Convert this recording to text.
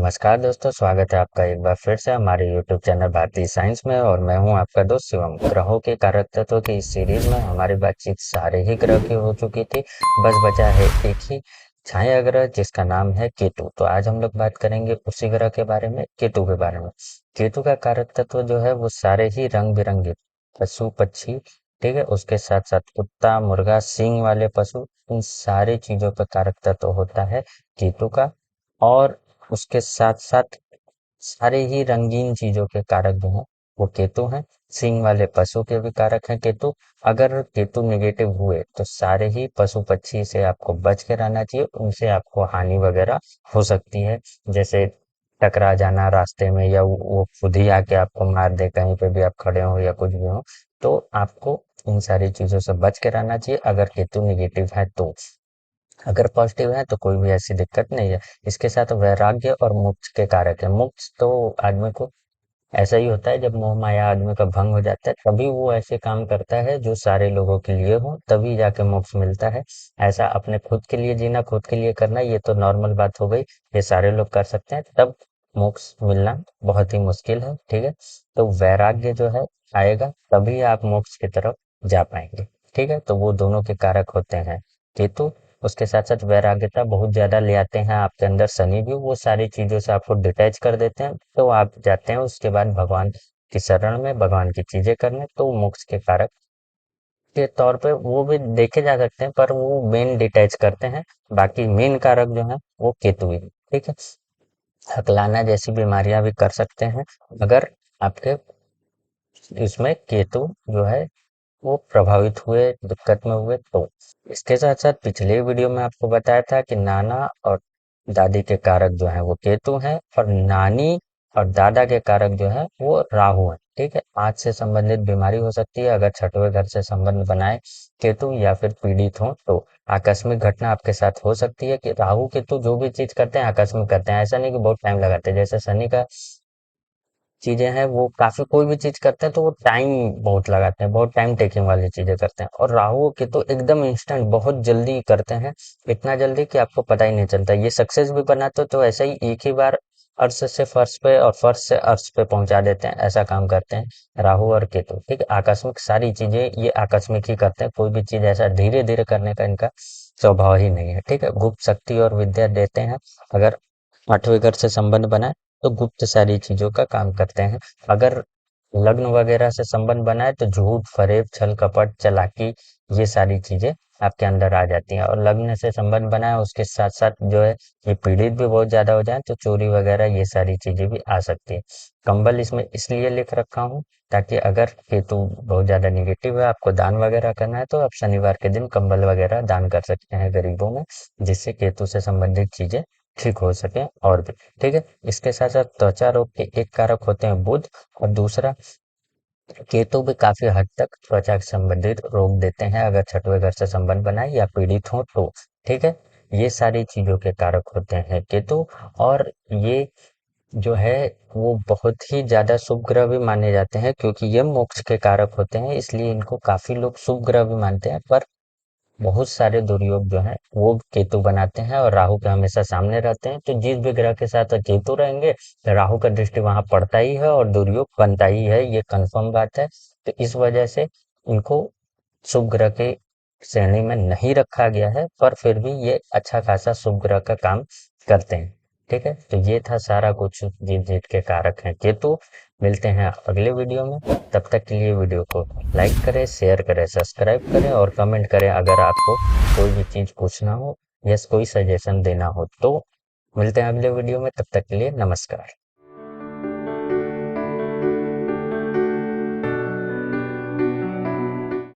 नमस्कार दोस्तों, स्वागत है आपका एक बार फिर से हमारे YouTube चैनल भारतीय साइंस में। और मैं हूं आपका दोस्त शिवम। ग्रहों के कारक तत्वों की इस सीरीज में हमारी बातचीत सारे ही ग्रह की हो चुकी थी। बस बचा है एक ही छाया ग्रह जिसका नाम है केतु। तो आज हम लोग बात करेंगे उसी ग्रह के बारे में, केतु के बारे में। केतु का कारक तत्व जो है वो सारे ही रंग बिरंगे पशु पक्षी, ठीक है, उसके साथ साथ कुत्ता मुर्गा सींग वाले पशु, इन सारी चीजों पर कारक तत्व होता है केतु का। और उसके साथ-साथ सारे ही रंगीन चीज़ों के कारक जो हैं, वो केतु हैं। सींग वाले पशु के भी कारक हैं केतु। अगर केतु नेगेटिव हुए तो सारे ही पशु-पक्षी से आपको बच के रहना चाहिए, उनसे आपको हानि वगैरह हो सकती है। जैसे टकरा जाना रास्ते में, या वो खुद ही आके आपको मार दे कहीं पे भी आप खड़े हो या कुछ भी हो। तो आपको इन सारी चीज़ों से बच के रहना चाहिए अगर केतु नेगेटिव है तो। अगर पॉजिटिव है तो कोई भी ऐसी दिक्कत नहीं है। इसके साथ वैराग्य और मोक्ष के कारक है। मोक्ष तो आदमी को ऐसा ही होता है, जब मोह माया आदमी का भंग हो जाता है तभी वो ऐसे काम करता है जो सारे लोगों के लिए हो, तभी जाके मोक्ष मिलता है। ऐसा अपने खुद के लिए जीना, खुद के लिए करना, ये तो नॉर्मल बात हो गई, ये सारे लोग कर सकते हैं। तब मोक्ष मिलना बहुत ही मुश्किल है, ठीक है। तो वैराग्य जो है आएगा तभी आप मोक्ष की तरफ जा पाएंगे, ठीक है। तो वो दोनों के कारक होते हैं केतु। उसके साथ-साथ वैराग्यता बहुत ज़्यादा ले आते हैं आपके अंदर शनि भी, वो सारी चीज़ों से आपको डिटैच कर देते हैं, तो आप जाते हैं उसके बाद भगवान की शरण में, भगवान की चीज़ें करने, तो मोक्ष के कारक के तौर पे वो भी देखे जा सकते हैं, पर वो मेन डिटैच करते हैं। बाकी मेन कारक जो है वो केतु ही है, ठीक है। हकलाना जैसी बीमारियां भी कर सकते हैं अगर आपके इसमें केतु जो है वो प्रभावित हुए, दिक्कत में हुए तो। इसके साथ-साथ पिछले वीडियो में आपको बताया था कि नाना और दादी के कारक जो हैं वो केतु हैं, और नानी और दादा के कारक जो हैं वो राहु हैं, ठीक है। आँख से संबंधित बीमारी हो सकती है अगर छठवें घर से संबंध बनाए केतु, या फिर पीड़ित हों तो। आकस्मिक घटना आपके साथ हो सकती है कि राहु केतु जो भी चीज़ करते हैं आकस्मिक करते हैं, ऐसा नहीं कि बहुत टाइम लगाते हैं। जैसे शनि का चीजें हैं वो काफी, कोई भी चीज करते हैं तो वो टाइम बहुत लगाते हैं, बहुत टाइम टेकिंग वाली चीजें करते हैं। और राहु के तो एकदम इंस्टेंट बहुत जल्दी करते हैं, इतना जल्दी कि आपको पता ही नहीं चलता। ये सक्सेस भी बनाते तो ऐसा ही एक ही बार अर्श से फर्श पे और फर्श से अर्श पे पहुंचा देते हैं, ऐसा काम करते हैं राहु और केतु, ठीक है। आकस्मिक सारी चीजें ये आकस्मिक ही करते हैं, कोई भी चीज ऐसा धीरे धीरे करने का इनका स्वभाव ही नहीं है, ठीक है। गुप्त शक्ति और विद्या देते हैं अगर आठवें घर से संबंध बनाए तो गुप्त सारी चीजों का काम करते हैं। अगर लग्न वगैरह से संबंध बनाए तो झूठ फरेब छल कपट चालाकी, ये सारी चीजें आपके अंदर आ जाती हैं। और लग्न से संबंध बनाए उसके साथ साथ जो है ये पीड़ित भी बहुत ज्यादा हो जाए तो चोरी वगैरह ये सारी चीजें भी आ सकती है। कंबल इसमें इसलिए लिख रखा हूँ ताकि अगर केतु बहुत ज्यादा निगेटिव है, आपको दान वगैरह करना है तो आप शनिवार के दिन कंबल वगैरह दान कर सकते हैं गरीबों में, जिससे केतु से संबंधित चीजें ठीक हो सके। और भी, ठीक है। इसके साथ साथ त्वचा रोग के एक कारक होते हैं बुध, और दूसरा केतु भी काफी हद तक त्वचा से संबंधित रोग देते हैं अगर छठवें घर से संबंध बनाए या पीड़ित हो तो, ठीक है। ये सारी चीजों के कारक होते हैं केतु। और ये जो है वो बहुत ही ज्यादा शुभ ग्रह भी माने जाते हैं, क्योंकि ये मोक्ष के कारक होते हैं, इसलिए इनको काफी लोग शुभ ग्रह भी मानते हैं। पर बहुत सारे दुर्योग जो हैं वो केतु बनाते हैं, और राहु के हमेशा सामने रहते हैं। तो जिस भी ग्रह के साथ केतु रहेंगे तो राहु का दृष्टि वहां पड़ता ही है और दुर्योग बनता ही है, ये कंफर्म बात है। तो इस वजह से इनको शुभ ग्रह के श्रेणी में नहीं रखा गया है, पर फिर भी ये अच्छा खासा शुभ ग्रह का काम करते हैं, ठीक है। तो ये था सारा कुछ, जीत जीत के कारक हैं केतु। मिलते हैं अगले वीडियो में, तब तक के लिए वीडियो को लाइक करें, शेयर करें, सब्सक्राइब करें और कमेंट करें अगर आपको कोई भी चीज पूछना हो या कोई सजेशन देना हो तो। मिलते हैं अगले वीडियो में, तब तक के लिए नमस्कार।